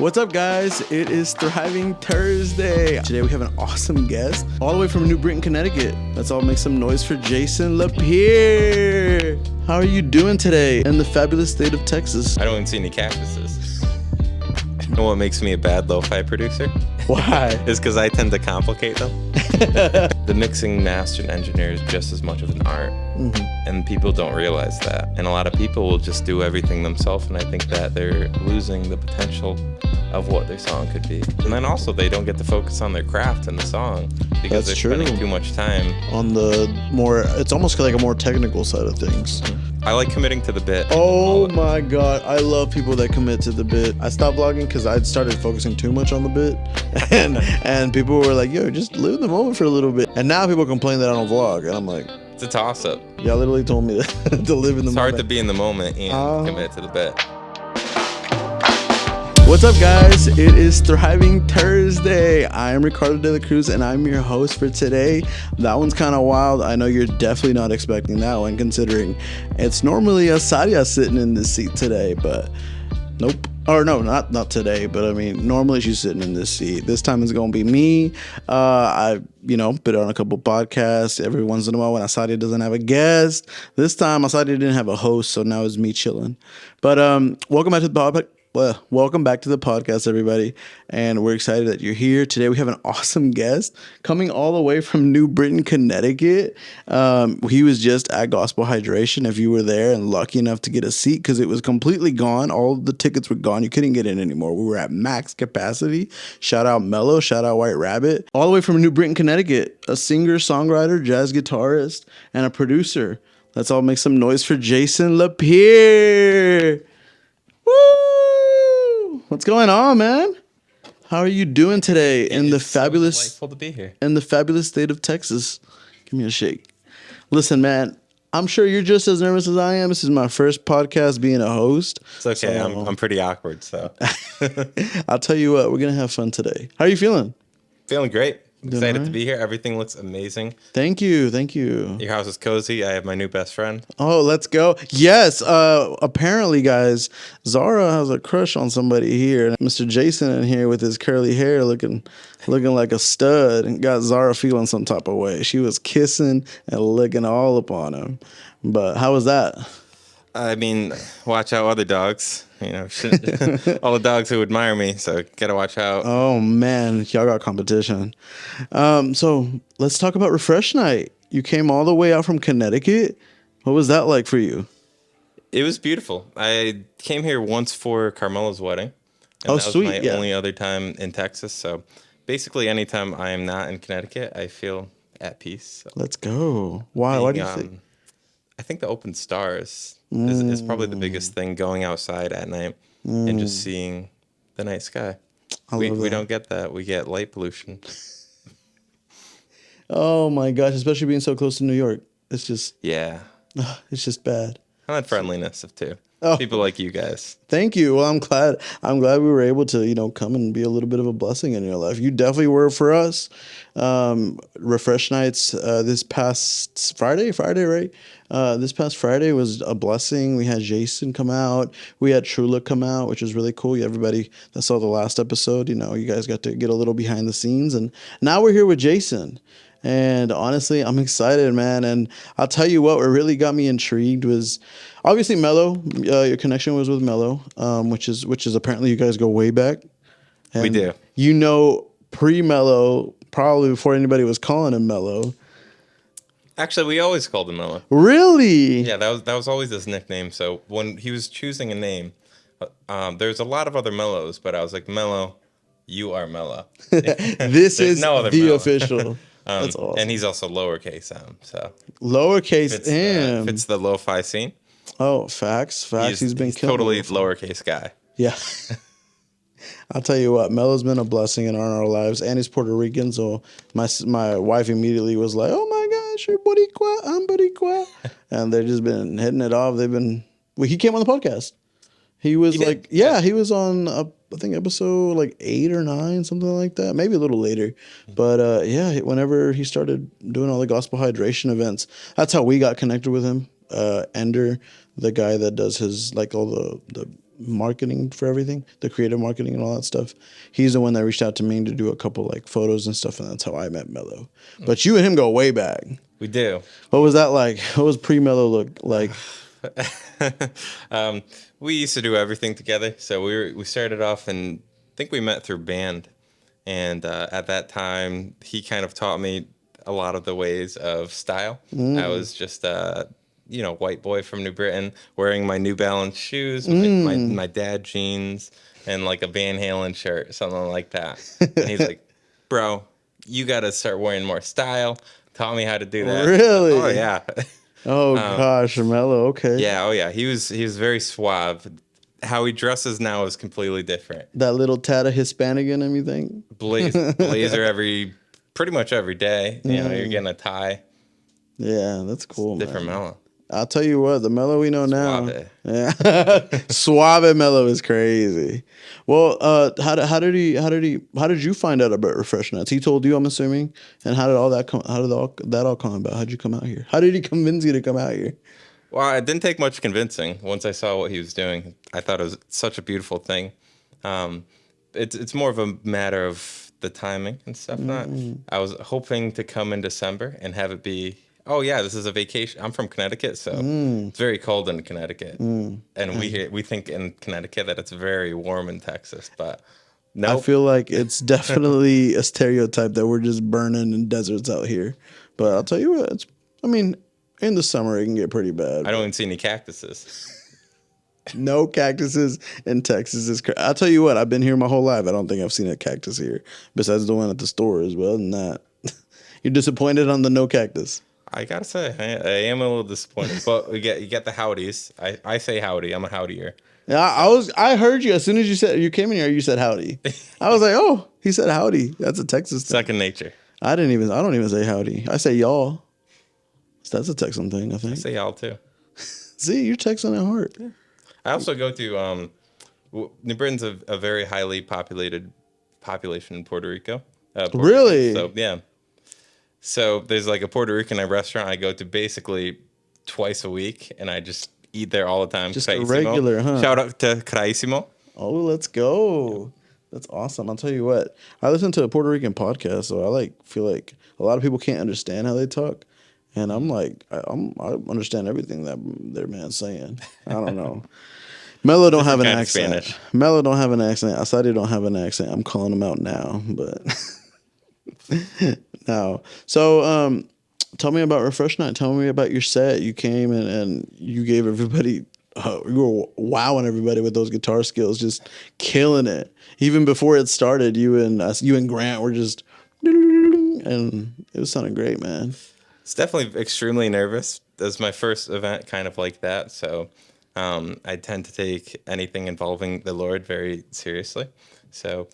What's up, guys? It is Thriving Thursday. Today we have an awesome guest all the way from New Britain, Connecticut. Let's all make some noise for Jason LaPierre. How are you doing today in the fabulous state of Texas? I don't even see any cactuses. You know what makes me a bad lo-fi producer? Why? Is because I tend to complicate them. The mixing, master, and engineer is just as much of an art. And people don't realize that. And a lot of people will just do everything themselves, and I think that they're losing the potential of what their song could be. And then also they don't get to focus on their craft and the song because they're spending too much time on the more, it's almost like a more technical side of things. I like committing to the bit. Oh my God, I love people that commit to the bit. I stopped vlogging because I started focusing too much on the bit, and people were like, yo, just live in the moment for a little bit. And now people complain that I don't vlog, and I'm like, it's a toss-up. Y'all literally told me to live in the moment. It's hard to be in the moment and commit to the bit. What's up, guys? It is Thriving Thursday. I am Ricardo de la Cruz, and I'm your host for today. That one's kind of wild. I know you're definitely not expecting that one, considering it's normally Azarya sitting in this seat today, but nope. Or no, not today, but I mean, normally she's sitting in this seat. This time it's going to be me. I've, been on a couple podcasts every once in a while when Azarya doesn't have a guest. This time Azarya didn't have a host, so now it's me chilling. But welcome back to the podcast. Well, welcome back to the podcast, everybody, and we're excited that you're here. Today we have an awesome guest coming all the way from New Britain, Connecticut. He was just at Gospel Hydration, if you were there and lucky enough to get a seat, because it was completely gone. All the tickets were gone. You couldn't get in anymore. We were at max capacity. Shout out Mello, shout out White Rabbit. All the way from New Britain, Connecticut, a singer-songwriter, jazz guitarist, and a producer. Let's all make some noise for Jason LaPierre. Woo! What's going on, man? How are you doing today in the fabulous, delightful to be here. In the fabulous state of Texas? Give me a shake. Listen, man, I'm sure you're just as nervous as I am. This is my first podcast being a host. It's okay. So, I'm pretty awkward, so. I'll tell you what, we're going to have fun today. How are you feeling? Feeling great. Excited to be here. Everything looks amazing. Thank you. Your house is cozy. I have my new best friend. Oh, let's go. Yes. Apparently, guys, Zara has a crush on somebody here. Mr. Jason in here with his curly hair looking like a stud, and got Zara feeling some type of way. She was kissing and licking all upon him. But how was that? I mean, watch out, other dogs. All the dogs who admire me, so gotta watch out. Oh man, y'all got competition. So let's talk about Refresh Night. You came all the way out from Connecticut. What was that like for you? It was beautiful. I came here once for Carmela's wedding. And that sweet. was my only other time in Texas. So basically, anytime I am not in Connecticut, I feel at peace. So let's go. Why do you think? I think the open stars is probably the biggest thing, going outside at night and just seeing the night sky. We don't get that. We get light pollution. Oh my gosh, especially being so close to New York. It's just... Yeah. It's just bad. And that friendliness too. Oh. People like you guys. Thank you. Well, I'm glad we were able to, come and be a little bit of a blessing in your life. You definitely were for us. Refresh Nights this past Friday, right? This past Friday was a blessing. We had Jason come out. We had Trula come out, which was really cool. Everybody that saw the last episode, you guys got to get a little behind the scenes. And now we're here with Jason. And honestly, I'm excited, man. And I'll tell you what really got me intrigued was obviously Mello. Your connection was with Mello, which is apparently you guys go way back. And we do. Pre-Mello, probably before anybody was calling him Mello. Actually, we always called him Mello. Really? Yeah, that was always his nickname. So when he was choosing a name, there's a lot of other Mellos, but I was like, Mello, you are Mello. This is no the Mello. Official. That's awesome. And he's also lowercase m, so lowercase m fits the lo-fi scene. Oh, facts. He's been totally lowercase guy. Yeah. I'll tell you what, Mello's been a blessing in our lives, and he's Puerto Rican, so my wife immediately was like, "Oh my gosh, you're Boricua, I'm Boricua," and they've just been hitting it off. He came on the podcast. He was he was on I think episode like 8 or 9, something like that, maybe a little later. But whenever he started doing all the Gospel Hydration events, that's how we got connected with him. Ender, the guy that does his all the marketing for everything, the creative marketing and all that stuff. He's the one that reached out to me to do a couple like photos and stuff, and that's how I met Mello. But you and him go way back. We do. What was that like? What was pre-Mello look like? We used to do everything together. So we started off, and I think we met through band. And at that time, he kind of taught me a lot of the ways of style. I was just white boy from New Britain, wearing my New Balance shoes, my dad jeans, and like a Van Halen shirt, something like that. And he's like, "Bro, you got to start wearing more style." Taught me how to do that. Really? Oh yeah. Oh gosh, Mello. Okay. Yeah. Oh yeah. He was very suave. How he dresses now is completely different. That little tad of Hispanic in him, you think? Blazer pretty much every day. You know, you're getting a tie. Yeah, that's cool, Different man. Mellow. I'll tell you what, the Mello we know now. Suave. Yeah. Suave Mello is crazy. Well, how did you find out about Refresh Nuts? He told you, I'm assuming. And how did that all come about? How'd you come out here? How did he convince you to come out here? Well, it didn't take much convincing. Once I saw what he was doing, I thought it was such a beautiful thing. It's more of a matter of the timing and stuff. I was hoping to come in December and have it be, oh yeah, this is a vacation. I'm from Connecticut, so it's very cold in Connecticut, and we think in Connecticut that it's very warm in Texas, but no. I feel like it's definitely a stereotype that we're just burning in deserts out here. But I'll tell you what, in the summer, it can get pretty bad. I don't even see any cactuses. No cactuses in Texas. I'll tell you what, I've been here my whole life. I don't think I've seen a cactus here, besides the one at the store as well. Other than that, you're disappointed on the no cactus. I gotta say, I am a little disappointed. But you get the howdies. I say howdy. I'm a howdier. Yeah, I heard you as soon as you came in here. You said howdy. I was like, oh, he said howdy. That's a Texas thing. Second nature. I don't even say howdy. I say y'all. So that's a Texan thing, I think. I say y'all too. See, you're Texan at heart. Yeah. I also go to New Britain's a very highly populated population in Puerto Rico. Really? Rico. So yeah. So there's like a Puerto Rican restaurant I go to basically twice a week, and I just eat there all the time. Just a regular, huh? Shout out to Craísimo. Oh, let's go. That's awesome. I'll tell you what. I listen to a Puerto Rican podcast, so I feel like a lot of people can't understand how they talk. And I'm like, I understand everything that their man's saying. I don't know. Mello don't have an accent. Spanish. Mello don't have an accent. Azarya don't have an accent. I'm calling him out now, but no. So, tell me about Refresh Night. Tell me about your set. You came and you gave everybody. You were wowing everybody with those guitar skills, just killing it. Even before it started, you and Grant were just, and it was sounding great, man. It's definitely extremely nervous. That's my first event kind of like that. So I tend to take anything involving the Lord very seriously. So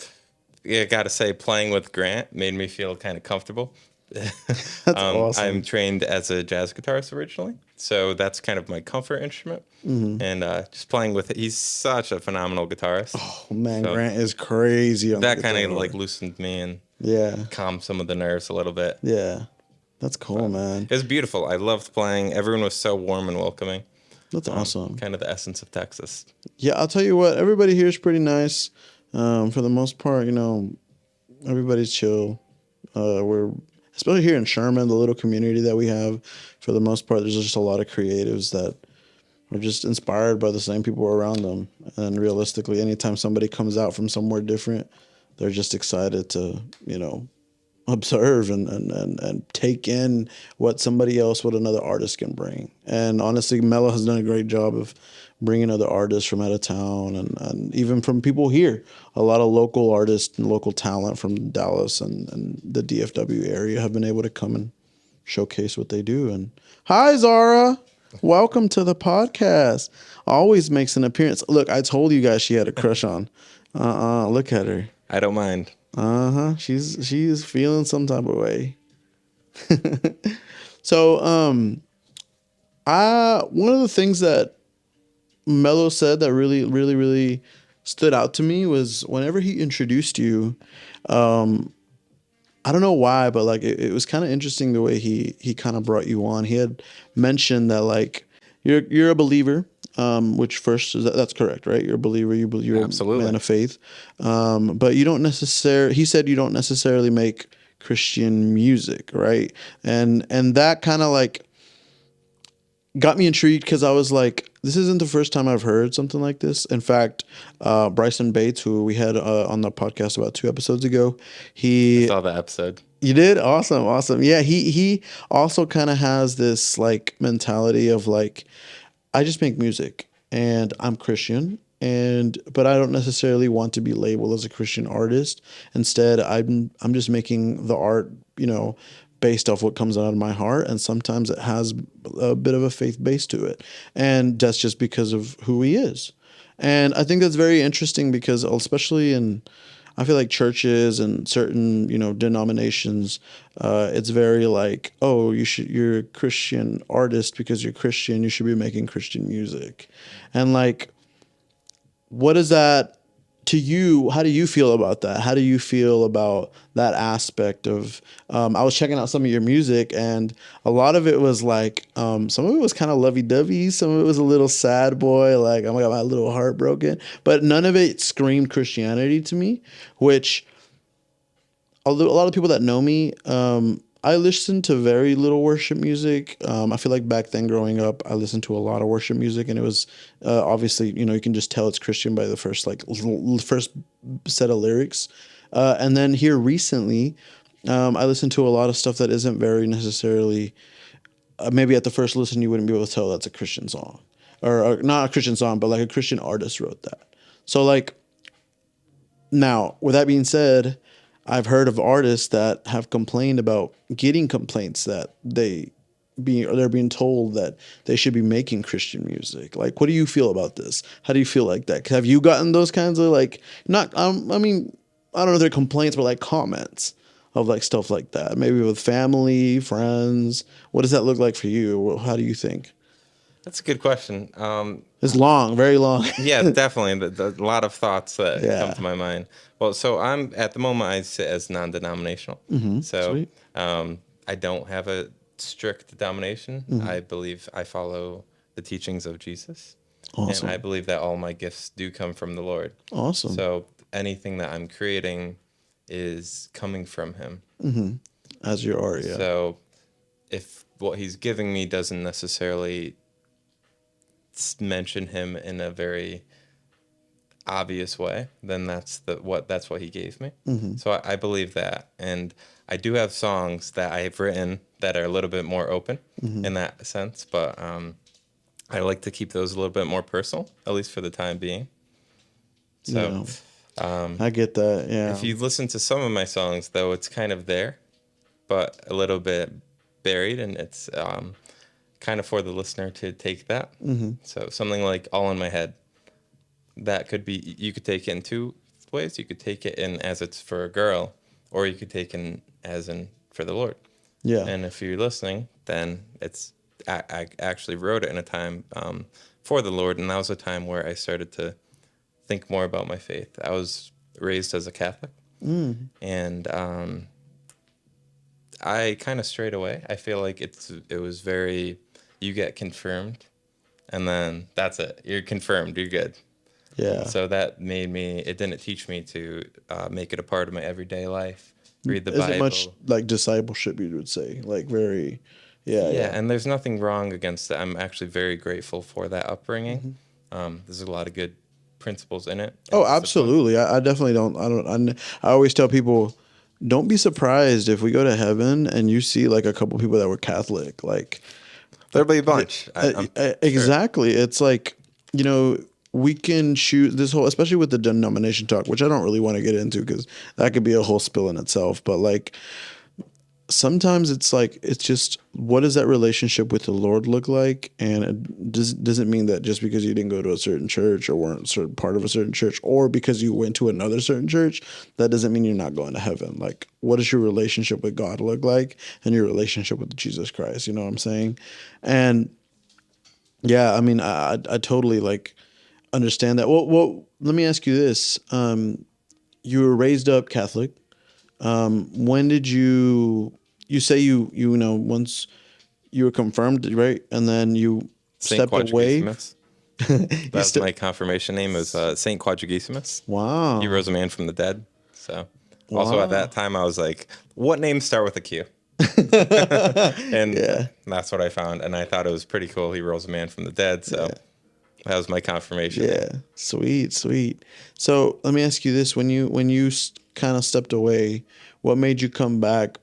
yeah, I got to say, playing with Grant made me feel kind of comfortable. That's awesome. I'm trained as a jazz guitarist originally. So that's kind of my comfort instrument. Mm-hmm. And just playing with it, he's such a phenomenal guitarist. Oh, man, so Grant is crazy. That kind of like loosened me and calmed some of the nerves a little bit. Yeah. That's cool, man. It was beautiful. I loved playing. Everyone was so warm and welcoming. That's awesome. Kind of the essence of Texas. Yeah, I'll tell you what. Everybody here is pretty nice. For the most part, everybody's chill. We're especially here in Sherman, the little community that we have. For the most part, there's just a lot of creatives that are just inspired by the same people around them. And realistically, anytime somebody comes out from somewhere different, they're just excited to, observe and take in what another artist can bring. And honestly, Mello has done a great job of bringing other artists from out of town and even from people here. A lot of local artists and local talent from Dallas and the DFW area have been able to come and showcase what they do. And hi, Zara. Welcome to the podcast. Always makes an appearance. Look, I told you guys she had a crush on. Look at her. I don't mind. She's feeling some type of way. So, one of the things that Mello said that really, really, really stood out to me was whenever he introduced you, I don't know why, but like it was kind of interesting the way he kind of brought you on. He had mentioned that like you're a believer. which first is that's correct, right? You're a believer. You're a Absolutely. man of faith. But you don't necessarily. He said you don't necessarily make Christian music, right? And that kind of like got me intrigued because I was like, this isn't the first time I've heard something like this. In fact, Bryson Bates, who we had on the podcast about 2 episodes ago, I he saw the episode. you did awesome. Yeah, he also kind of has this like mentality of like, I just make music and I'm Christian but I don't necessarily want to be labeled as a Christian artist. Instead, I'm just making the art, based off what comes out of my heart, and sometimes it has a bit of a faith base to it. And that's just because of who he is. And I think that's very interesting because especially in I feel like churches and certain, denominations, it's very like, oh, you're a Christian artist because you're Christian, you should be making Christian music. And like, what is that to you? How do you feel about that? How do you feel about that aspect of, I was checking out some of your music and a lot of it was like, some of it was kind of lovey-dovey. Some of it was a little sad boy, like, oh my God, my little heart broken, but none of it screamed Christianity to me, which a lot of people that know me, I listened to very little worship music. I feel like back then growing up, I listened to a lot of worship music, and it was obviously, you can just tell it's Christian by the first first set of lyrics. And then here recently, I listened to a lot of stuff that isn't very necessarily. Maybe at the first listen, you wouldn't be able to tell that's a Christian song, or not a Christian song, but like a Christian artist wrote that. So like now, with that being said, I've heard of artists that have complained about getting complaints that they're being told that they should be making Christian music. Like, what do you feel about this? How do you feel like that? Have you gotten those kinds of like not? I mean, I don't know if they're complaints, but like comments of like stuff like that. Maybe with family, friends. What does that look like for you? How do you think? That's a good question. It's long, very long. Yeah, definitely. A lot of thoughts that come Yeah. to my mind. Well, so I'm at the moment I sit as non-denominational. So Sweet. I don't have a strict denomination. I believe I follow the teachings of Jesus, Awesome. and I believe that all my gifts do come from the Lord. Awesome. So anything that I'm creating is coming from Him. As your art, yeah. So if what He's giving me doesn't necessarily mention Him in a very obvious way, then that's what He gave me. So I believe that, and I do have songs that I've written that are a little bit more open in that sense, but I like to keep those a little bit more personal, at least for the time being. So I get that. Yeah. if you listen to some of my songs, though, it's kind of there, but a little bit buried, and it's kind of for the listener to take that. So something like All in My Head, that could be, you could take it in two ways. You could take it in as it's for a girl, or you could take it as in for the Lord. Yeah. And if you're listening, then it's, I actually wrote it in a time for the Lord, and that was a time where I started to think more about my faith. I was raised as a Catholic, and I kind of strayed away. I feel like it was very, you get confirmed, and then that's it. You're confirmed. You're good. Yeah. So that made me. It didn't teach me to make it a part of my everyday life. Read the Is Bible. it much like discipleship, you would say? Like very, Yeah, and there's nothing wrong against it. I'm actually very grateful for that upbringing. There's a lot of good principles in it. Oh, Discipline. absolutely. I definitely don't. I always tell people, don't be surprised if we go to heaven and you see like a couple people that were Catholic. Like, There'll be a bunch. I'm sure. exactly. It's like, we can choose this whole, especially with the denomination talk, which I don't really want to get into because that could be a whole spill in itself. But like, sometimes it's like, it's just, what does that relationship with the Lord look like? And it doesn't mean that just because you didn't go to a certain church or weren't a certain part of a certain church, or because you went to another certain church, that doesn't mean you're not going to heaven. Like, what does your relationship with God look like, and your relationship with Jesus Christ? You know what I'm saying? And yeah, I mean, I totally like understand that. Well, let me ask you this. You were raised up Catholic. When did you say you once you were confirmed, right? And then you Saint stepped away. Quadrigemus. That was my confirmation name. It was Saint Quadragesimus. Wow. He rose a man from the dead. So also at Wow. that time, I was like, what names start with a Q? And Yeah. that's what I found. And I thought it was pretty cool. He rose a man from the dead. So that was my confirmation name. Yeah. Sweet, sweet. So let me ask you this: when you kind of stepped away, what made you come back,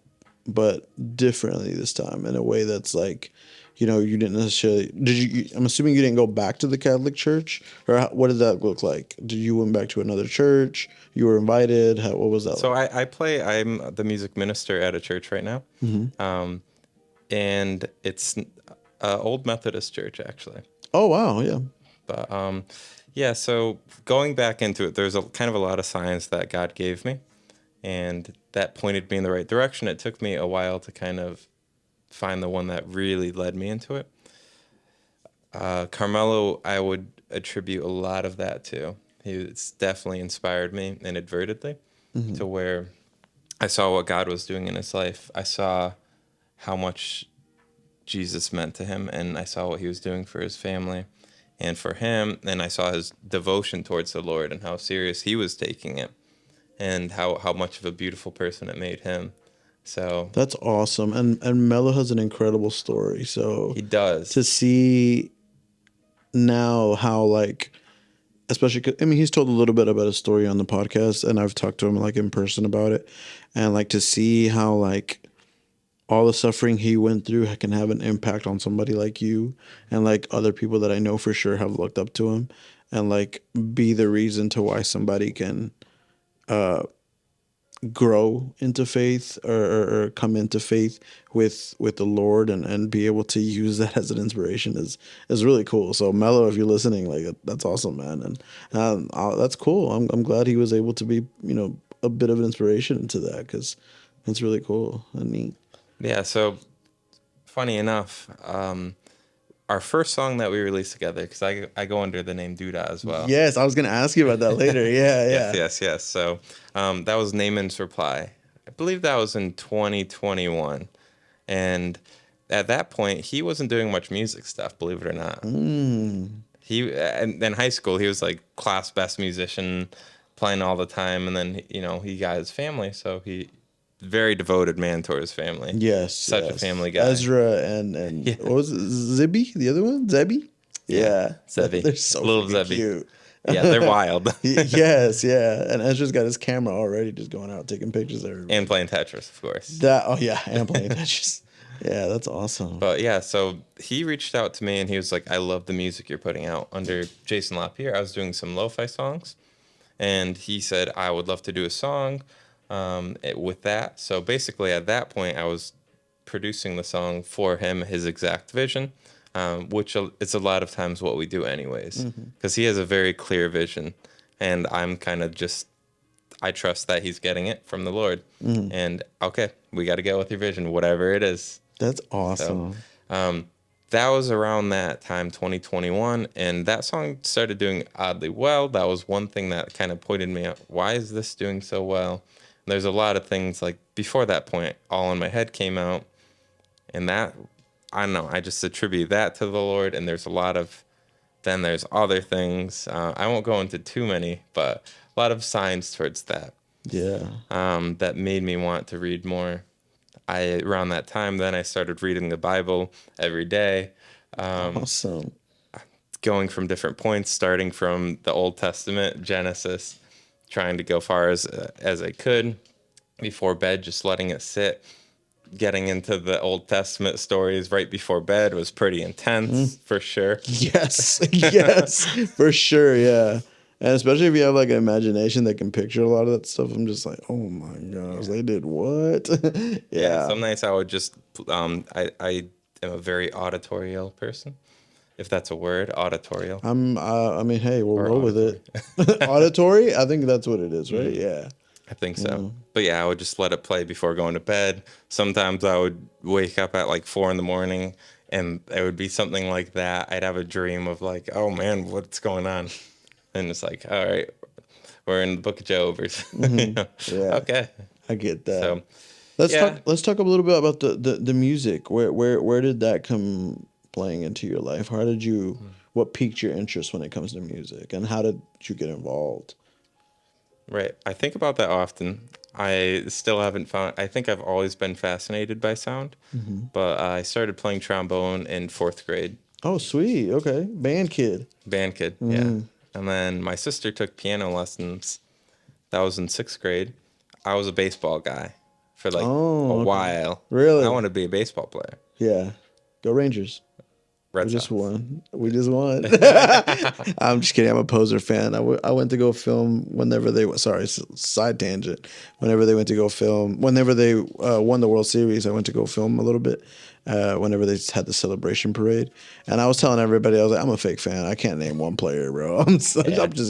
but differently this time in a way that's like, you didn't necessarily. Did you? I'm assuming you didn't go back to the Catholic Church, or what did that look like? Did you went back to another church? You were invited. What was that So like? I'm the music minister at a church right now. And it's an old Methodist church, actually. Oh wow, yeah. But yeah, so going back into it, there's a kind of a lot of signs that God gave me, and that pointed me in the right direction. It took me a while to kind of find the one that really led me into it. Carmelo, I would attribute a lot of that to. It's definitely inspired me inadvertently to where I saw what God was doing in his life. I saw how much Jesus meant to him, and I saw what he was doing for his family and for him, and I saw his devotion towards the Lord and how serious he was taking it, and how much of a beautiful person it made him. So That's awesome. And Mello has an incredible story. So he does. to see now how like, especially 'cause, I mean, he's told a little bit about his story on the podcast, and I've talked to him like in person about it, and like to see how like all the suffering he went through can have an impact on somebody like you and like other people that I know for sure have looked up to him, and like be the reason to why somebody can grow into faith, or come into faith with the Lord, and be able to use that as an inspiration is really cool. So Mello, if you're listening, like that's awesome, man, and that's cool. I'm glad he was able to be a bit of an inspiration into that, because it's really cool and neat. Yeah, so funny enough, our first song that we released together, because I go under the name Duda as well. Yes, I was gonna ask you about that later. Yeah, yeah. Yes. So that was Naaman's Reply. I believe that was in 2021. And at that point, he wasn't doing much music stuff, believe it or not. He and in high school, he was like class best musician, playing all the time. And then, he got his family. So he very devoted man towards his family. Yes, Such a yes. family guy. Ezra and what was it? Zibby, the other one, Zebby. Yeah, Zebby. They're so Little freaking Zebby. cute. Yeah, they're wild. Yes, yeah. And Ezra's got his camera already, just going out taking pictures of everybody. And playing Tetris, of course. Oh yeah, and playing Tetris. Yeah, that's awesome. But yeah, so he reached out to me and he was like, I love the music you're putting out under Jason LaPierre. I was doing some lo-fi songs, and he said, I would love to do a song with that. So basically at that point, I was producing the song for him, his exact vision, which is a lot of times what we do anyways, because he has a very clear vision, and I'm kind of just, I trust that he's getting it from the Lord. And okay, we got to go with your vision, whatever it is. That's awesome. So, that was around that time, 2021, and that song started doing oddly well. That was one thing that kind of pointed me out, why is this doing so well? And there's a lot of things like before that point, All in My Head came out, and that, I don't know, I just attribute that to the Lord, and there's then there's other things. I won't go into too many, but a lot of signs towards that. Yeah. That made me want to read more. Around that time, then I started reading the Bible every day. Awesome. Going from different points, starting from the Old Testament, Genesis, trying to go far as I could. Before bed, just letting it sit. Getting into the Old Testament stories right before bed was pretty intense, for sure. Yes, yes, for sure, yeah. And especially if you have like an imagination that can picture a lot of that stuff, I'm just like, oh my gosh, they did what? Yeah. Some nights I would just, I am a very auditorial person, if that's a word, auditorial. I mean, hey, we'll Or roll with it. Auditory? I think that's what it is, right? Yeah. I think so. But yeah, I would just let it play before going to bed. Sometimes I would wake up at like 4 a.m. and it would be something like that. I'd have a dream of like, oh man, what's going on? And it's like, all right, we're in the book of Job. Yeah. Okay. I get that. So Let's talk a little bit about the music. Where did that come playing into your life? How did you what piqued your interest when it comes to music, and how did you get involved? Right. I think about that often. I still haven't found. I think I've always been fascinated by sound, but I started playing trombone in fourth grade. Oh, sweet. Okay, band kid. Band kid, yeah. And then my sister took piano lessons. That was in sixth grade. I was a baseball guy for like a Oh, okay. while. I Really? want to be a baseball player. Yeah. Go Rangers. Red We just Sox. won. We just won. I'm just kidding. I'm a Poser fan. I went to go film whenever they. Sorry, side tangent. Whenever they went to go film, whenever they won the World Series, I went to go film a little bit. Whenever they had the celebration parade, and I was telling everybody, I was like, I'm a fake fan. I can't name one player, bro. I'm just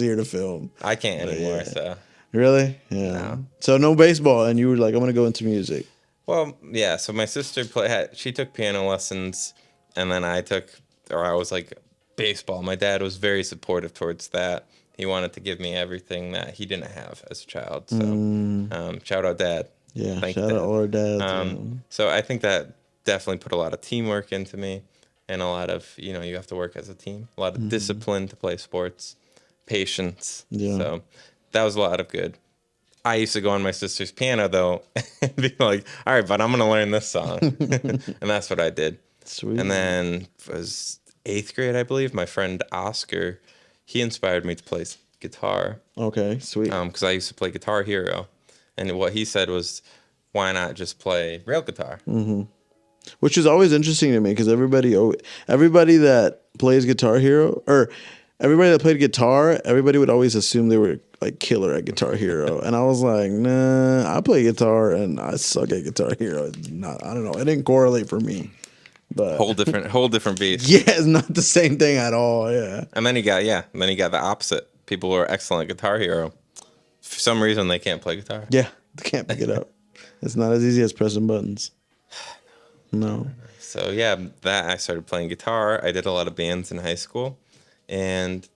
here to film. I can't But anymore, yeah. so. Really? Yeah. No. So no baseball, and you were like, I'm gonna go into music. Well, yeah. So my sister she took piano lessons, and then I was like baseball. My dad was very supportive towards that. He wanted to give me everything that he didn't have as a child. So, shout out, Dad. Yeah. Thank you, Shout out Dad. all our dads. So I think that definitely put a lot of teamwork into me, and a lot of you have to work as a team. A lot of discipline to play sports, patience. Yeah. So that was a lot of good. I used to go on my sister's piano though and be like, all right, but I'm gonna learn this song. And that's what I did. Sweet. And then it was eighth grade, I believe, my friend Oscar, he inspired me to play guitar. Okay. Sweet. Because I used to play Guitar Hero. And what he said was, why not just play real guitar? Which is always interesting to me because everybody that plays Guitar Hero, or everybody that played guitar, everybody would always assume they were like killer at Guitar Hero, and I was like, nah, I play guitar and I suck at Guitar Hero. It's not, I don't know, it didn't correlate for me. But Whole different beast. yeah, it's not the same thing at all. Yeah. And then he got the opposite. People who are excellent at Guitar Hero, for some reason they can't play guitar. Yeah, they can't pick it up. It's not as easy as pressing buttons. No. So yeah, that I started playing guitar. I did a lot of bands in high school, and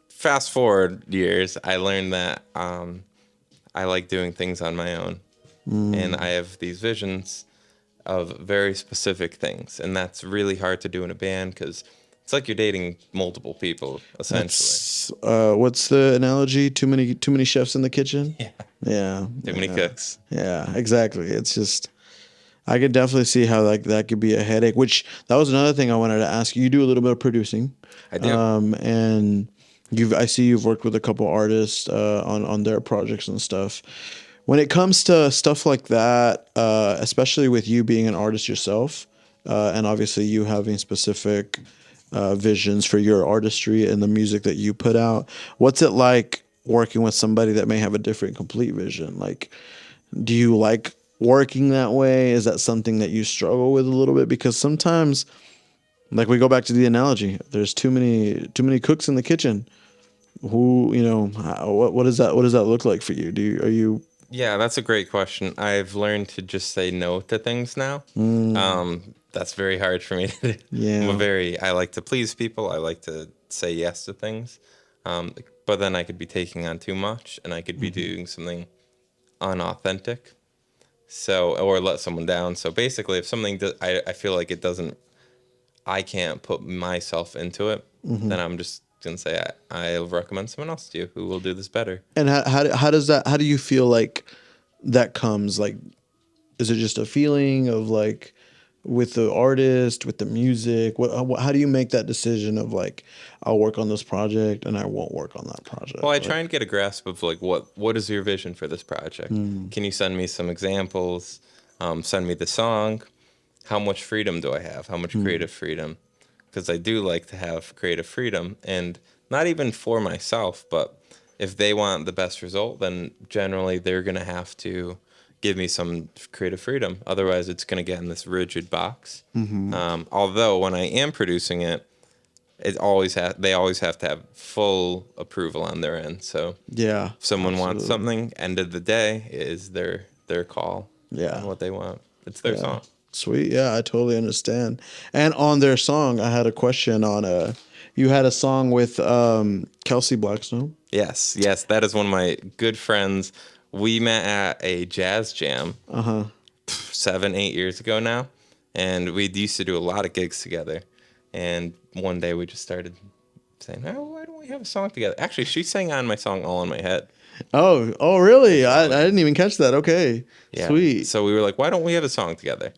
fast forward years, I learned that I like doing things on my own, and I have these visions of very specific things, and that's really hard to do in a band because it's like you're dating multiple people essentially. What's the analogy? Too many chefs in the kitchen. Yeah. Yeah. Too many cooks. Yeah, exactly. It's just, I could definitely see how like that could be a headache. Which that was another thing I wanted to ask you. You do a little bit of producing. I do. And I see you've worked with a couple artists on their projects and stuff. When it comes to stuff like that, especially with you being an artist yourself, and obviously you having specific visions for your artistry and the music that you put out, what's it like working with somebody that may have a different complete vision? Like, do you like working that way? Is that something that you struggle with a little bit? Because sometimes, like, we go back to the analogy, there's too many cooks in the kitchen. Who, what does that look like for you? Are you? Yeah, that's a great question. I've learned to just say no to things now. That's very hard for me to do. Yeah. I like to please people. I like to say yes to things. But then I could be taking on too much, and I could be doing something unauthentic. So, or let someone down. So basically, if something I feel like I can't put myself into it, then I'm just gonna say I'll recommend someone else to you who will do this better. And how do you feel like that comes? Like, is it just a feeling of like, with the artist, with the music? How do you make that decision of like, I'll work on this project and I won't work on that project? Well, I try and get a grasp of like what is your vision for this project? Can you send me some examples? Send me the song. How much freedom do I have? How much creative freedom? Because I do like to have creative freedom, and not even for myself, but if they want the best result, then generally they're gonna have to give me some creative freedom. Otherwise, it's gonna get in this rigid box. Although when I am producing it, they always have to have full approval on their end. So yeah, if someone wants something, end of the day is their call. Yeah. On what they want. It's their song. Sweet. Yeah, I totally understand. And on their song, I had a question on you had a song with Kelsey Blackstone. Yes, that is one of my good friends. We met at a jazz jam 7-8 years ago now, and we used to do a lot of gigs together. And one day we just started saying, "Oh, why don't we have a song together?" Actually, she sang on my song "All in My Head." Oh, really? I Probably. didn't even catch that. Okay, Yeah. sweet. So we were like, "Why don't we have a song together?"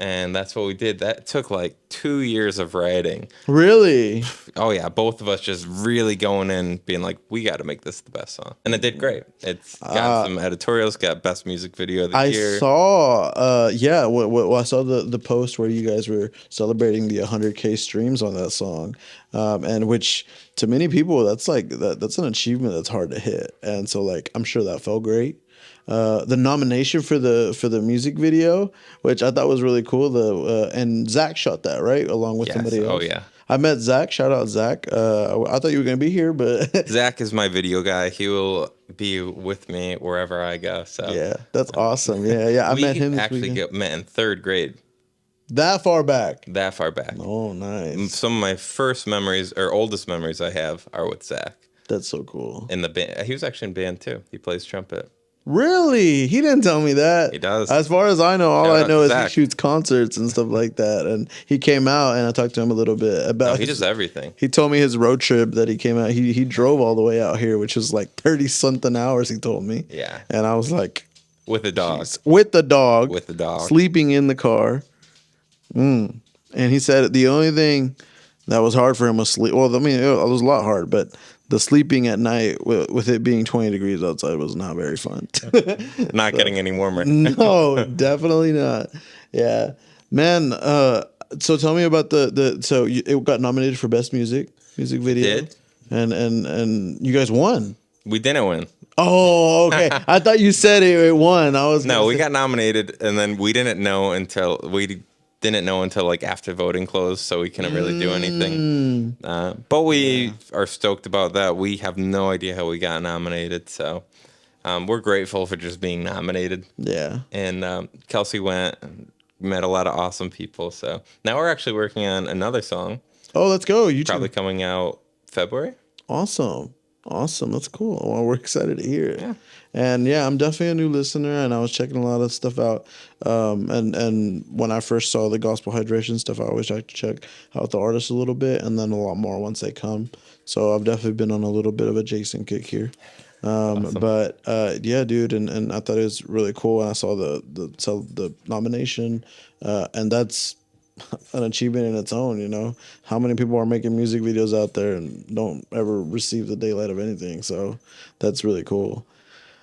And that's what we did. That took like 2 years of writing. Really? Oh yeah, both of us just really going in, being like, we got to make this the best song, and it did great. It's got some editorials, got best music video of the I year. saw, yeah, I saw the post where you guys were celebrating the 100K streams on that song, and which to many people that's an achievement that's hard to hit, and so like I'm sure that felt great. The nomination for the music video, which I thought was really cool. And Zach shot that right along with Yes. somebody else. Oh yeah. I met Zach. Shout out Zach. I thought you were gonna be here, but Zach is my video guy. He will be with me wherever I go. So yeah, that's awesome. Yeah. I met we him this actually weekend. met in third grade. That far back. That far back. Oh, nice. Some of my first memories or oldest memories I have are with Zach That's so cool. in the band. He was actually in band too. He plays trumpet. Really? He didn't tell me that. He does. As far as I know, all Shout I out know to is he Zach. shoots concerts and stuff like that. And he came out and I talked to him a little bit about No, he does everything. He told me his road trip that he came out. He drove all the way out here, which was like 30 something hours, he told me. Yeah. And I was like, With a dog. "Jeez." With the dog. With the dog. Sleeping in the car. And he said the only thing that was hard for him was sleep. Well, I mean, it was a lot hard, but the sleeping at night with it being 20 degrees outside was not very fun. Not getting any warmer. No, definitely not. Yeah, man. So tell me about it got nominated for best music video. Did. And you guys won. We didn't win. Oh, okay. I thought you said it won. No, we got nominated, and then we didn't know until like after voting closed, so we couldn't really do anything. But we are stoked about that. We have no idea how we got nominated, so we're grateful for just being nominated. Yeah. And Kelsey went, met a lot of awesome people. So now we're actually working on another song. Oh, let's go. You Probably coming out February. Awesome. That's cool. Well, we're excited to hear it. Yeah. And yeah, I'm definitely a new listener, and I was checking a lot of stuff out. And when I first saw the gospel hydration stuff, I always like to check out the artists a little bit, and then a lot more once they come. So I've definitely been on a little bit of a Jason kick here. Awesome. But yeah, dude, and I thought it was really cool. And I saw the nomination, and that's an achievement in its own. You know, how many people are making music videos out there and don't ever receive the daylight of anything? So that's really cool.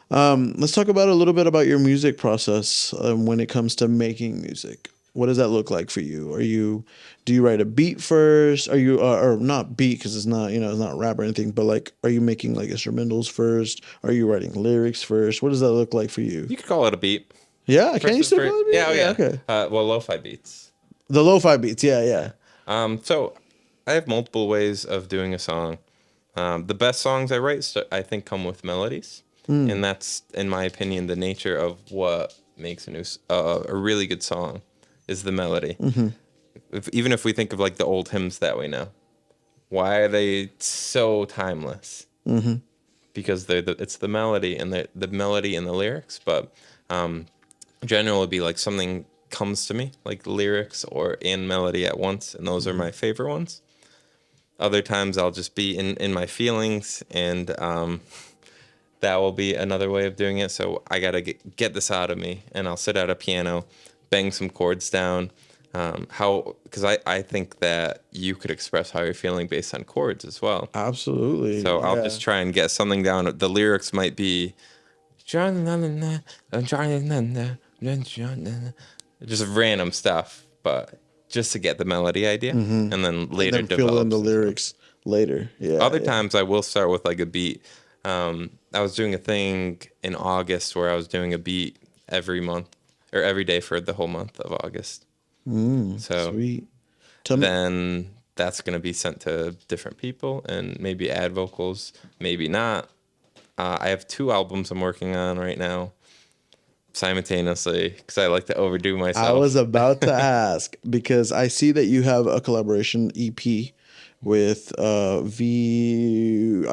Let's talk about a little bit about your music process when it comes to making music. What does that look like for you? Do you write a beat first? Are you or not beat because it's not it's not rap or anything, but like are you making like instrumentals first? Are you writing lyrics first? What does that look like for you? You could call it a beat. Yeah, can you still call it a beat? Yeah, yeah. Okay. Well, lo-fi beats. The lo-fi beats, yeah. So I have multiple ways of doing a song. The best songs I write, I think, come with melodies, and that's, in my opinion, the nature of what makes a really good song is the melody. Mm-hmm. Even if we think of like the old hymns that we know, why are they so timeless? Mm-hmm. Because it's the melody and the melody and the lyrics, but generally it'd be like something comes to me, like lyrics and melody at once, and those are my favorite ones. Other times I'll just be in my feelings, and that will be another way of doing it. So I gotta get this out of me, and I'll sit at a piano, bang some chords down. Because I think that you could express how you're feeling based on chords as well. Absolutely. So I'll just try and get something down. The lyrics might be just random stuff, but just to get the melody idea, and then later and then fill in the lyrics later. Yeah. Other times I will start with like a beat. I was doing a thing in August where I was doing a beat every month or every day for the whole month of August. So sweet. Then that's going to be sent to different people and maybe add vocals, maybe not. I have 2 albums I'm working on right now simultaneously because I like to overdo myself. I was about to ask because I see that you have a collaboration EP with I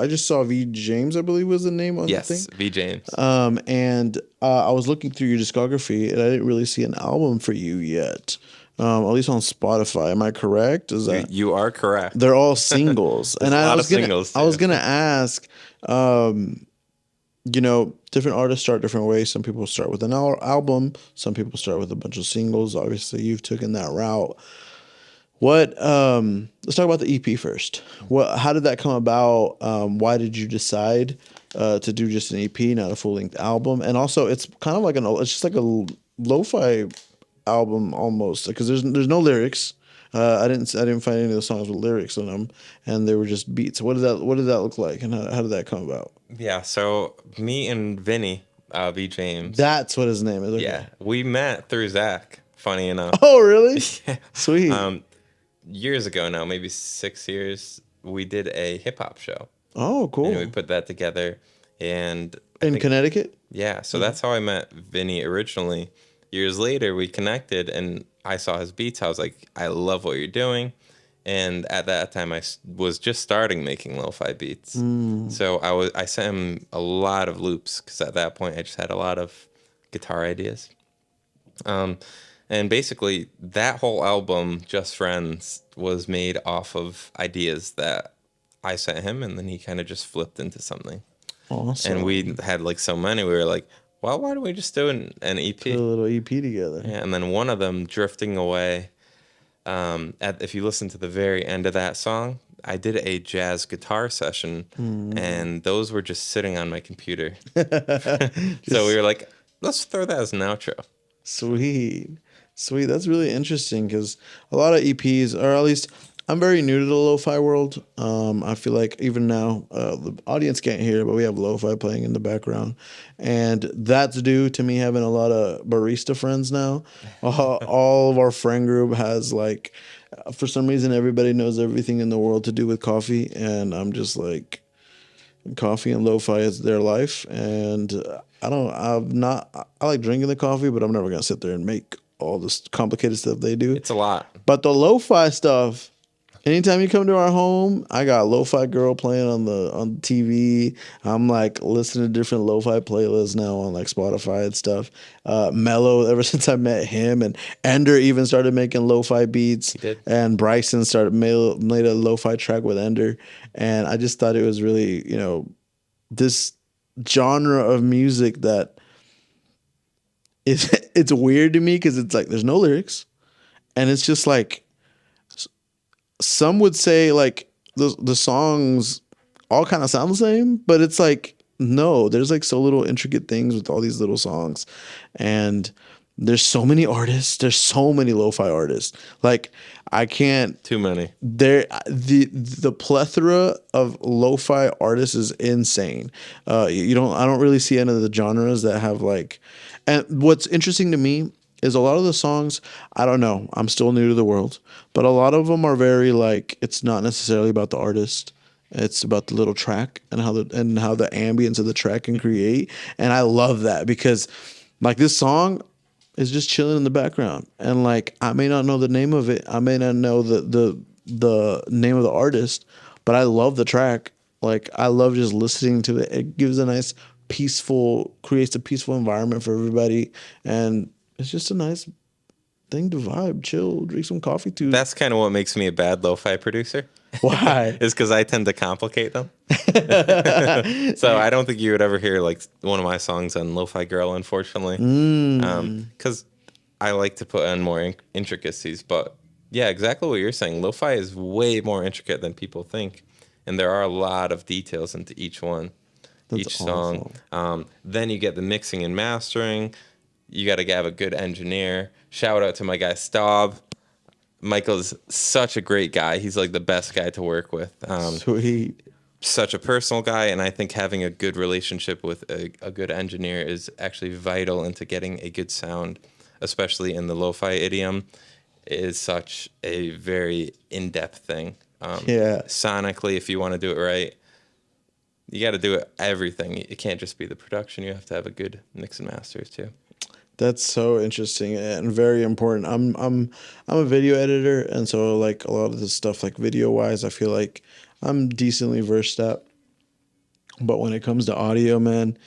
just saw V James, I believe was the name on the thing. Yes, V James. And I was looking through your discography and I didn't really see an album for you yet. at least on Spotify. Am I correct? Is that You are correct. they're all singles? There's And a lot of singles, I was too. gonna ask, different artists start different ways. Some people start with an album. Some people start with a bunch of singles. Obviously, you've taken that route. What? Let's talk about the EP first. What? How did that come about? Why did you decide to do just an EP, not a full length album? And also, it's kind of like it's just like a lo-fi album almost, because there's no lyrics. I didn't find any of the songs with lyrics in them, and they were just beats. What did that look like, and how did that come about? Yeah, so me and Vinny, V. James, That's what his name is. Okay. yeah, we met through Zach, funny enough. Oh, really? Yeah. Sweet. Years ago now, maybe 6 years, we did a hip hop show. Oh, cool. And we put that together. And I In think, Connecticut? yeah, so that's how I met Vinny originally. Years later, we connected and I saw his beats. I was like, I love what you're doing. And at that time, was just starting making lo-fi beats. So I sent him a lot of loops because at that point, I just had a lot of guitar ideas. And basically, that whole album, Just Friends, was made off of ideas that I sent him, and then he kind of just flipped into something. Awesome. And we had like so many, we were like, well, why don't we just do an EP? Put a little EP together. Yeah, and then one of them, Drifting Away, if you listen to the very end of that song, I did a jazz guitar session, and those were just sitting on my computer. So we were like, let's throw that as an outro. Sweet. Sweet. That's really interesting because a lot of EPs, or at least I'm very new to the lo-fi world. I feel like even now, the audience can't hear, but we have lo-fi playing in the background. And that's due to me having a lot of barista friends now. All of our friend group has like, for some reason, everybody knows everything in the world to do with coffee. And I'm just like, coffee and lo-fi is their life. And I like drinking the coffee, but I'm never going to sit there and make all this complicated stuff they do. It's a lot. But the lo-fi stuff, anytime you come to our home, I got lo-fi girl playing on the TV. I'm like listening to different lo-fi playlists now on like Spotify and stuff. Mello, ever since I met him, and Ender even started making lo-fi beats. He did. And Bryson made a lo-fi track with Ender, and I just thought it was really, this genre of music that it's weird to me because it's like there's no lyrics, and it's just like some would say like the songs all kind of sound the same, but it's like no, there's like so little intricate things with all these little songs, and there's so many artists, there's so many lo-fi artists. Like I can't Too many. The plethora of lo-fi artists is insane. I don't really see any of the genres that have like, and what's interesting to me is a lot of the songs, I don't know, I'm still new to the world, but a lot of them are very like, it's not necessarily about the artist. It's about the little track and how the ambience of the track can create. And I love that because like this song is just chilling in the background. And like, I may not know the name of it. I may not know the name of the artist, but I love the track. Like I love just listening to it. It gives a nice creates a peaceful environment for everybody. And it's just a nice thing to vibe, chill, drink some coffee to. That's kind of what makes me a bad lo-fi producer. Why? Is because I tend to complicate them. So I don't think you would ever hear like one of my songs on Lo-Fi Girl, unfortunately. Because I like to put in more intricacies. But yeah, exactly what you're saying. Lo-Fi is way more intricate than people think. And there are a lot of details into each one, each song. Then you get the mixing and mastering. You got to have a good engineer. Shout out to my guy Staub. Michael's such a great guy. He's like the best guy to work with. Sweet. Such a personal guy, and I think having a good relationship with a good engineer is actually vital into getting a good sound, especially in the lo-fi idiom. It is such a very in-depth thing. Sonically, if you want to do it right, you got to do it everything. It can't just be the production. You have to have a good mix and masters too. That's so interesting and very important. I'm a video editor, and so like a lot of this stuff, like video wise, I feel like I'm decently versed at. But when it comes to audio, man,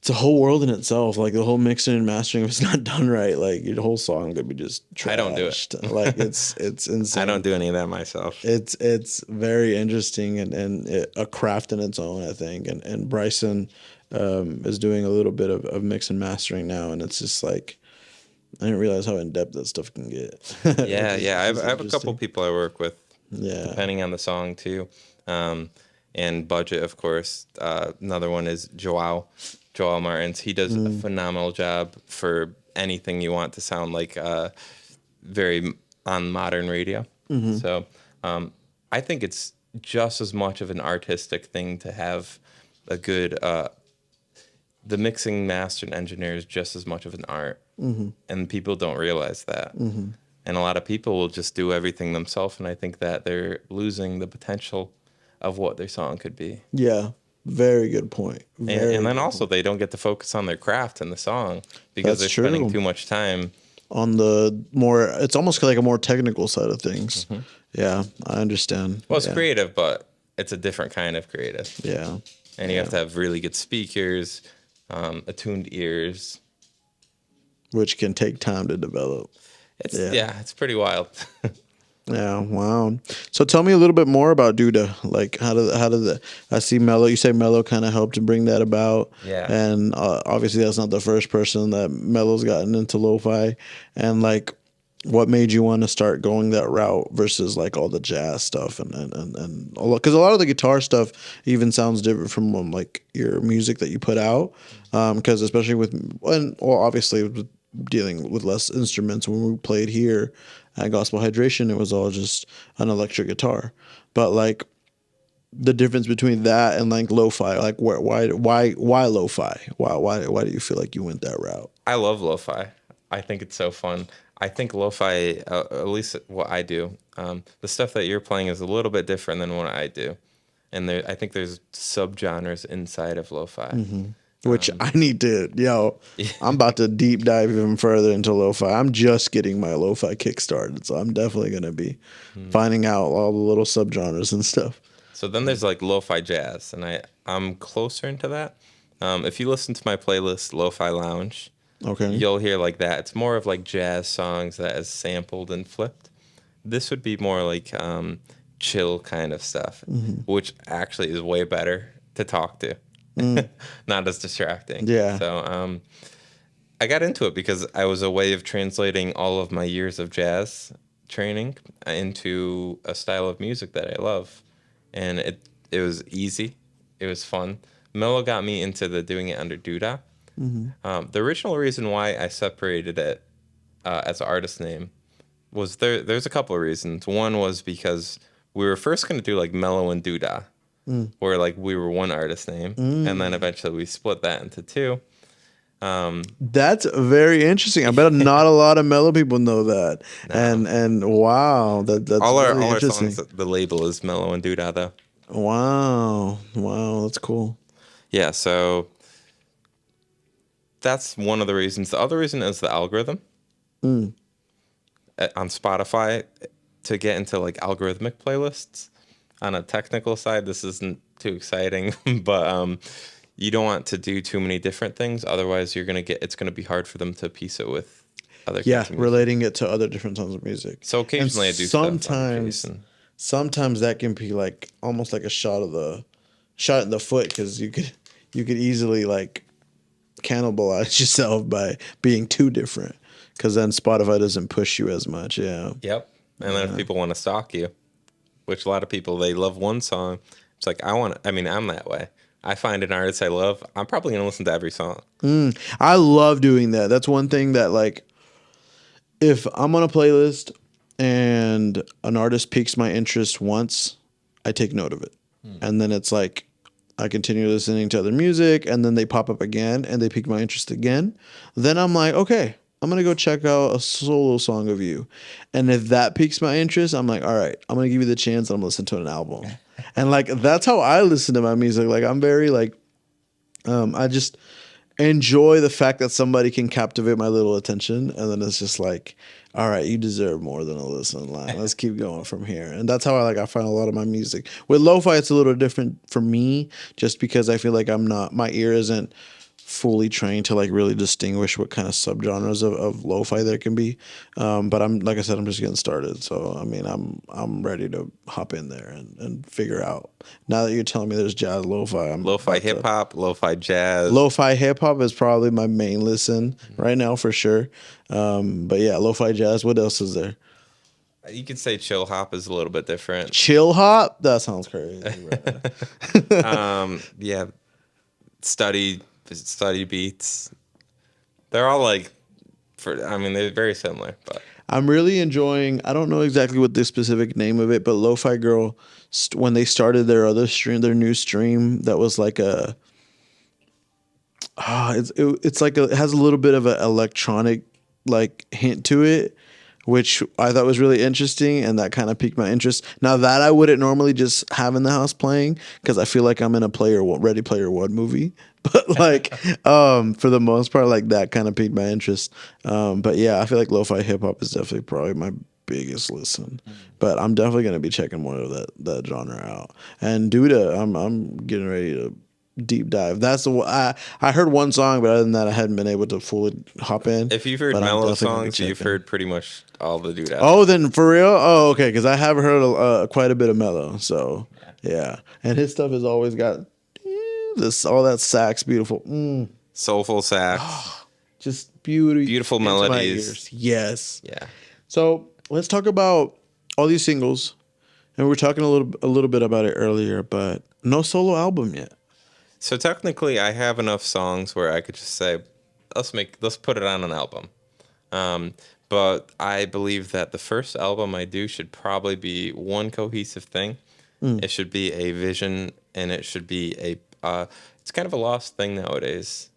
it's a whole world in itself. Like the whole mixing and mastering, if it's not done right, like your whole song could be just trashed. I don't do it. Like it's insane. I don't do any of that myself. It's very interesting and a craft in its own, I think. And Bryson is doing a little bit of mix and mastering now, and it's just like I didn't realize how in depth that stuff can get. Yeah. I have a couple people I work with. Yeah. Depending on the song too, and budget, of course. Another one is Joao Martins. He does a phenomenal job for anything you want to sound like very on modern radio. So I think it's just as much of an artistic thing to have a good the mixing, master, and engineer is just as much of an art, and people don't realize that. And a lot of people will just do everything themselves, and I think that they're losing the potential of what their song could be. Yeah, very good point. And then also they don't get to focus on their craft in the song because they're spending too much time on the more, it's almost like a more technical side of things. Yeah, I understand. Well, it's creative, but it's a different kind of creative. Yeah. And you have to have really good speakers, attuned ears. Which can take time to develop. It's pretty wild. Yeah, wow. So tell me a little bit more about Duda. Like how did I see Mello, you say Mello kind of helped to bring that about. Yeah. And obviously that's not the first person that Mello's gotten into lo-fi. And like what made you want to start going that route versus like all the jazz stuff and because a lot of the guitar stuff even sounds different from like your music that you put out. Because especially obviously with dealing with less instruments when we played here at Gospel Hydration, it was all just an electric guitar. But like the difference between that and like lo-fi, like why lo-fi? Why do you feel like you went that route? I love lo-fi. I think it's so fun. I think lo-fi, at least what I do, the stuff that you're playing is a little bit different than what I do, and I think there's subgenres inside of lo-fi. Which I need to, I'm about to deep dive even further into lo-fi. I'm just getting my lo-fi kick started, so I'm definitely going to be finding out all the little subgenres and stuff. So then there's like lo-fi jazz, and I'm closer into that. If you listen to my playlist, Lo-Fi Lounge, you'll hear like that. It's more of like jazz songs that is sampled and flipped. This would be more like chill kind of stuff, which actually is way better to talk to. Not as distracting. Yeah. So I got into it because I was a way of translating all of my years of jazz training into a style of music that I love. And it was easy. It was fun. Mello got me into doing it under Duda. The original reason why I separated it as an artist name was there's a couple of reasons. One was because we were first going to do like Mello and Duda. Where like we were one artist name, and then eventually we split that into two. That's very interesting. I bet not a lot of Mello people know that. No. And wow, that's all really our interesting. songs. The label is Mello and Duda though. Wow, that's cool. Yeah, so that's one of the reasons. The other reason is the algorithm on Spotify to get into like algorithmic playlists. On a technical side, this isn't too exciting, but you don't want to do too many different things. Otherwise, it's going to be hard for them to piece it with other kinds of music. Relating it to other different kinds of music. So occasionally I do sometimes that can be like almost like a shot in the foot because you could easily like cannibalize yourself by being too different because then Spotify doesn't push you as much. Yeah. Yep. And then if people want to stalk you, which a lot of people, they love one song. It's like, I'm that way. I find an artist I love, I'm probably going to listen to every song. I love doing that. That's one thing that, like, if I'm on a playlist and an artist piques my interest once, I take note of it. And then it's like, I continue listening to other music, and then they pop up again, and they pique my interest again. Then I'm like, okay, I'm going to go check out a solo song of you. And if that piques my interest, I'm like, all right, I'm going to give you the chance and I'm going to listen to an album. And like, that's how I listen to my music. Like, I'm very like, I just enjoy the fact that somebody can captivate my little attention. And then it's just like, all right, you deserve more than a listen line. Let's keep going from here. And that's how I find a lot of my music. With lo-fi, it's a little different for me just because I feel like my ear isn't fully trained to like really distinguish what kind of subgenres of lo-fi there can be. But I'm like I said, I'm just getting started. So I mean, I'm ready to hop in there and figure out. Now that you're telling me there's jazz lo-fi, I'm Lo-fi about to- hip hop, lo-fi jazz. Lo-fi hip hop is probably my main listen right now for sure. But yeah, lo-fi jazz. What else is there? You could say chill hop is a little bit different. Chill hop? That sounds crazy. Yeah, study beats. They're all like, I mean, they're very similar, but I'm really enjoying. I don't know exactly what the specific name of it, but Lo-Fi Girl, when they started their other stream, their new stream, that was like a. It's like it has a little bit of an electronic like hint to it, which I thought was really interesting, and that kind of piqued my interest. Now that I wouldn't normally just have in the house playing because I feel like I'm in a Ready Player One movie, but like for the most part, like that kind of piqued my interest. But yeah, I feel like lo-fi hip hop is definitely probably my biggest listen. But I'm definitely gonna be checking more of that genre out. And Duda, I'm getting ready to deep dive. That's I heard one song, but other than that, I hadn't been able to fully hop in. if you've heard But I'm mellow definitely gonna be songs, you've checking. heard pretty much all the dude. Oh, then for real? Oh, okay. Because I have heard quite a bit of Mello. So yeah, and his stuff has always got this all that sax, beautiful, Soulful sax. just beauty, Beautiful into my melodies. ears. Yes. Yeah. So let's talk about all these singles, and we were talking a little bit about it earlier, but no solo album yet. So technically, I have enough songs where I could just say, let's put it on an album. But I believe that the first album I do should probably be one cohesive thing. It should be a vision, and it should be it's kind of a lost thing nowadays.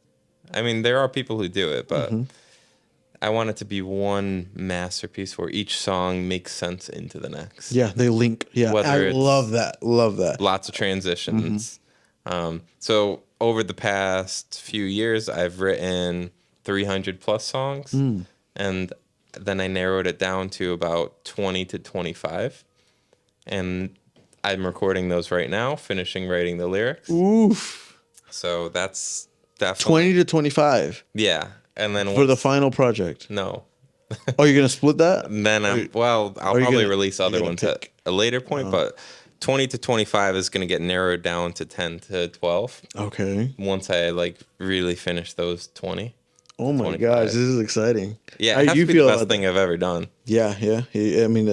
I mean, there are people who do it, but I want it to be one masterpiece where each song makes sense into the next. Yeah, they link. Yeah, Whether I it's- love that. Love that. Lots of transitions. So over the past few years, I've written 300 plus songs, and then I narrowed it down to about 20 to 25. And I'm recording those right now, finishing writing the lyrics. Oof. So that's definitely 20 to 25 yeah. And then for the final project. no. Oh, you're gonna split that? And then I'll you probably gonna- release you other gotta ones pick? at a later point, but 20 to 25 is going to get narrowed down to 10 to 12 Okay. once I like really finish those 20. Oh my 25. gosh, this is exciting. Yeah, How it has do you to be feel the best about thing I've ever done. Yeah. I mean,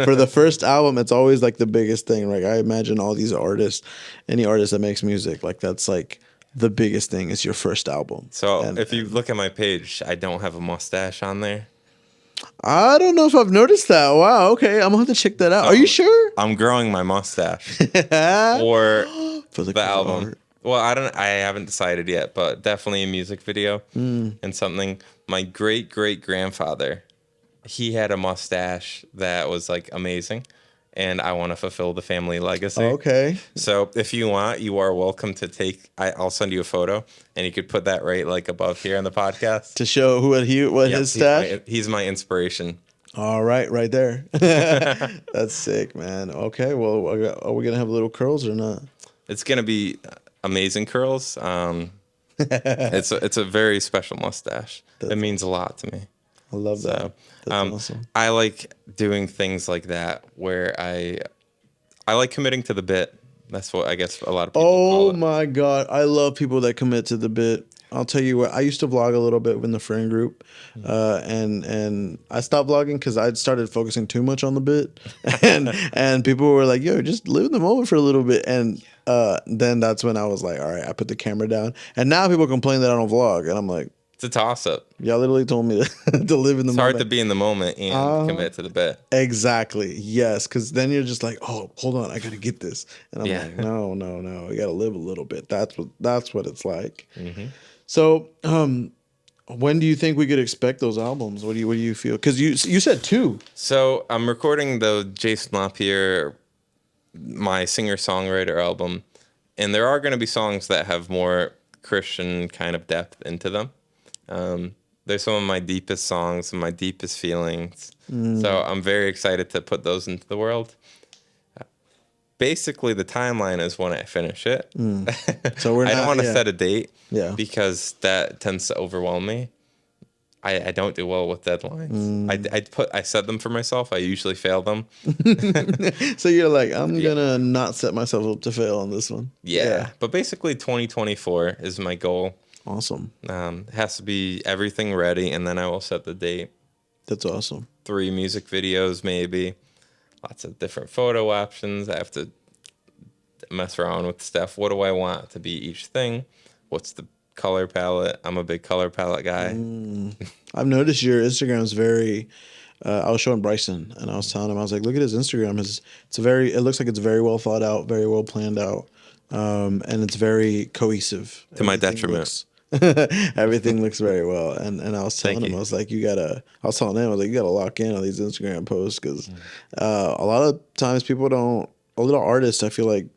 for the first album, it's always like the biggest thing. Like I imagine all these artists, any artist that makes music, like that's like the biggest thing is your first album. So And- if you look at my page, I don't have a mustache on there. I don't know if I've noticed that. Wow. Okay, I'm gonna have to check that out. Are you sure? I'm growing my mustache For or the the album. art. Well, I haven't decided yet, but definitely a music video and something. My great grandfather, he had a mustache that was like amazing, and I want to fulfill the family legacy. Okay. So if you want, you are welcome to I'll send you a photo, and you could put that right like above here on the podcast. To show what Yep, his stash. He's my inspiration. All right there. That's sick, man. Okay, well, are we gonna have little curls or not? It's gonna be amazing curls. It's a very special mustache. It means a lot to me. I love that. So, That's awesome. I like doing things like that where I like committing to the bit. That's what I guess a lot of people call Oh it. my god, I love people that commit to the bit. I'll tell you what. I used to vlog a little bit in the friend group, and I stopped vlogging because I started focusing too much on the bit, and people were like, "Yo, just live in the moment for a little bit." And then that's when I was like, "All right," I put the camera down, and now people complain that I don't vlog, and I'm like, It's a toss up. "Y'all literally told me to live in the It's moment." hard to be in the moment and commit to the bit. Exactly. Yes, because then you're just like, oh, hold on, I gotta get this, and I'm Yeah. like, no, we gotta live a little bit. That's what it's like. Mm-hmm. So, when do you think we could expect those albums? What do you feel? Because you said 2. So I'm recording the Jason LaPierre, my singer-songwriter album, and there are going to be songs that have more Christian kind of depth into them. They're some of my deepest songs and my deepest feelings. So I'm very excited to put those into the world. basically the timeline is when I finish it. So we're I not, don't want to yeah. set a date Yeah. because that tends to overwhelm me. I don't do well with deadlines. I set them for myself. I usually fail them. So you're like, I'm gonna not set myself up to fail on this one. Yeah. But basically 2024 is my goal. Awesome. It has to be everything ready, and then I will set the date. That's awesome. 3 music videos, maybe. Lots of different photo options. I have to mess around with stuff. What do I want to be each thing? What's the color palette? I'm a big color palette guy. I've noticed your Instagram is very. I was showing Bryson, and I was telling him, I was like, "Look at his Instagram. It looks like it's very well thought out, very well planned out, and it's very cohesive." To my detriment. Everything looks very well, and I was telling Thank him, you. I was like, I was telling him, I was like, you gotta lock in on these Instagram posts because a lot of times people don't. A little artists, I feel like,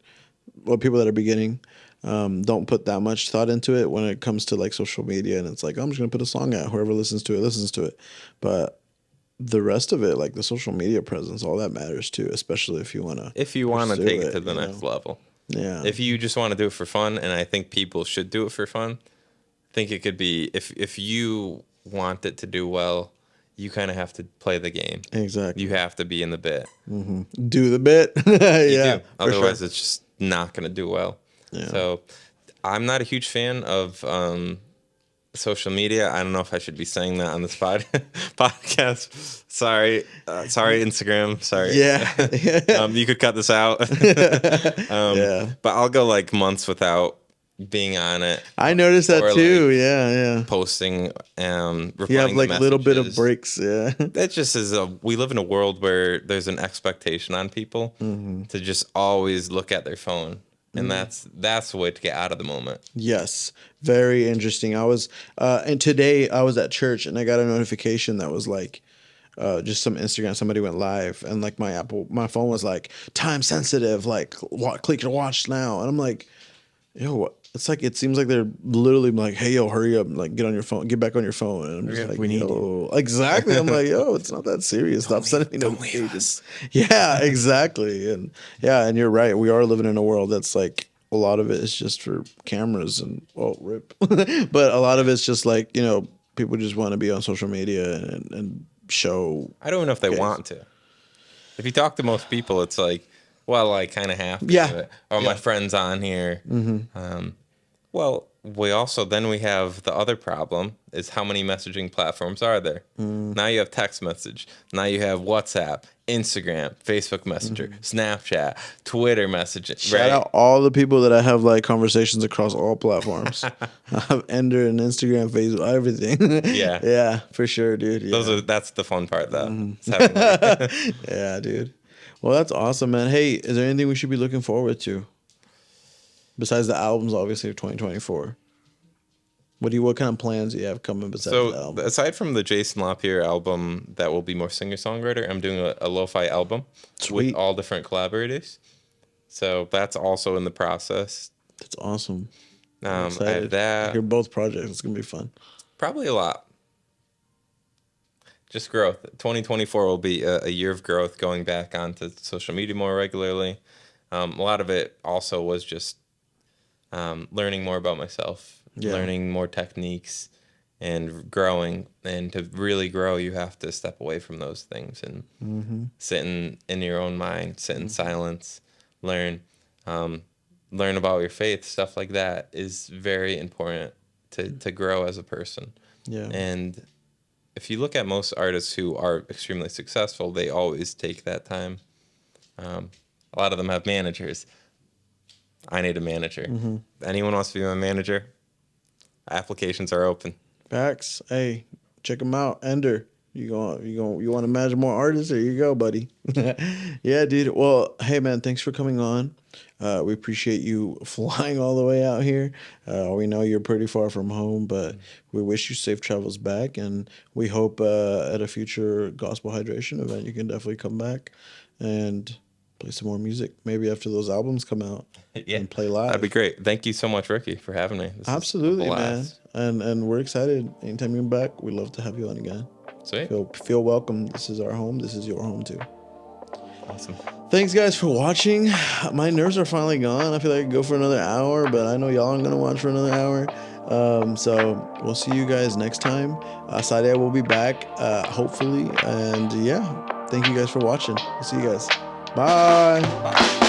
well, people that are beginning. Don't put that much thought into it when it comes to like social media, and it's like, I'm just gonna put a song out. Whoever listens to it, but the rest of it, like the social media presence, all that matters too, especially if you want to Take it to the next level. Yeah. If you just want to do it for fun, and I think people should do it for fun, I think it could be, if you want it to do well, you kind of have to play the game. Exactly. You have to be in the bit. Do the bit. Yeah. Do. Otherwise, it's just not going to do well. Yeah. So I'm not a huge fan of social media. I don't know if I should be saying that on this podcast. Sorry, Instagram. Sorry. Yeah. You could cut this out. Yeah. But I'll go like months without being on it. I noticed that Or, too. like, Yeah. Posting, You replying have like to a little bit of messages. breaks. Yeah. That just is we live in a world where there's an expectation on people to just always look at their phone. And that's the way to get out of the moment. Yes, very interesting. And today I was at church and I got a notification that was like, just some Instagram. Somebody went live and like my phone was like time sensitive. Like click to watch now, and I'm like, yo, what? It's like it seems like they're literally like, hey, yo, hurry up, like get on your phone, get back on your phone, and I'm just like, we need yo, exactly. I'm like, yo, it's not that serious. Stop sending me notifications. Yeah, exactly, and you're right. We are living in a world that's like a lot of it is just for cameras and rip, but a lot of it's just like people just want to be on social media and show. I don't know if they want to. If you talk to most people, it's like, well, I kind of have to do it. Or my friend's on here. Well, we have the other problem is how many messaging platforms are there? Now you have text message. Now you have WhatsApp, Instagram, Facebook Messenger, Snapchat, Twitter messaging. Shout out all the people that I have like conversations across all platforms. I have Ender and Instagram, Facebook, everything. Yeah, for sure, dude. Yeah. That's the fun part, though. Yeah, dude. Well, that's awesome, man. Hey, is there anything we should be looking forward to? Besides the albums, obviously, of 2024. What kind of plans do you have coming besides the album? So, aside from the Jason LaPierre album that will be more singer-songwriter, I'm doing a lo-fi album with all different collaborators. So, that's also in the process. That's awesome. I have that. I hear both projects. It's going to be fun. Probably a lot. Just growth. 2024 will be a year of growth, going back onto social media more regularly. A lot of it also was just learning more about myself, learning more techniques, and growing. And to really grow, you have to step away from those things and sit in your own mind, sit in silence, learn about your faith. Stuff like that is very important to grow as a person. Yeah. And if you look at most artists who are extremely successful, they always take that time. A lot of them have managers. I need a manager. Anyone wants to be my manager? Applications are open. Facts. Hey, check them out. Ender, you want to manage more artists? There you go, buddy. Yeah, dude. Well, hey, man, thanks for coming on. We appreciate you flying all the way out here. We know you're pretty far from home, but we wish you safe travels back, and we hope at a future Gospel Hydration event you can definitely come back and play some more music. Maybe after those albums come out, and play live. That'd be great. Thank you so much, Ricky, for having me. Absolutely, man. And we're excited. Anytime you're back, we'd love to have you on again. Sweet. Feel welcome. This is our home. This is your home too. Awesome. Thanks, guys, for watching. My nerves are finally gone. I feel like I could go for another hour, but I know y'all aren't going to watch for another hour. So we'll see you guys next time. Azarya will be back, hopefully. And yeah, thank you guys for watching. We'll see you guys. Bye.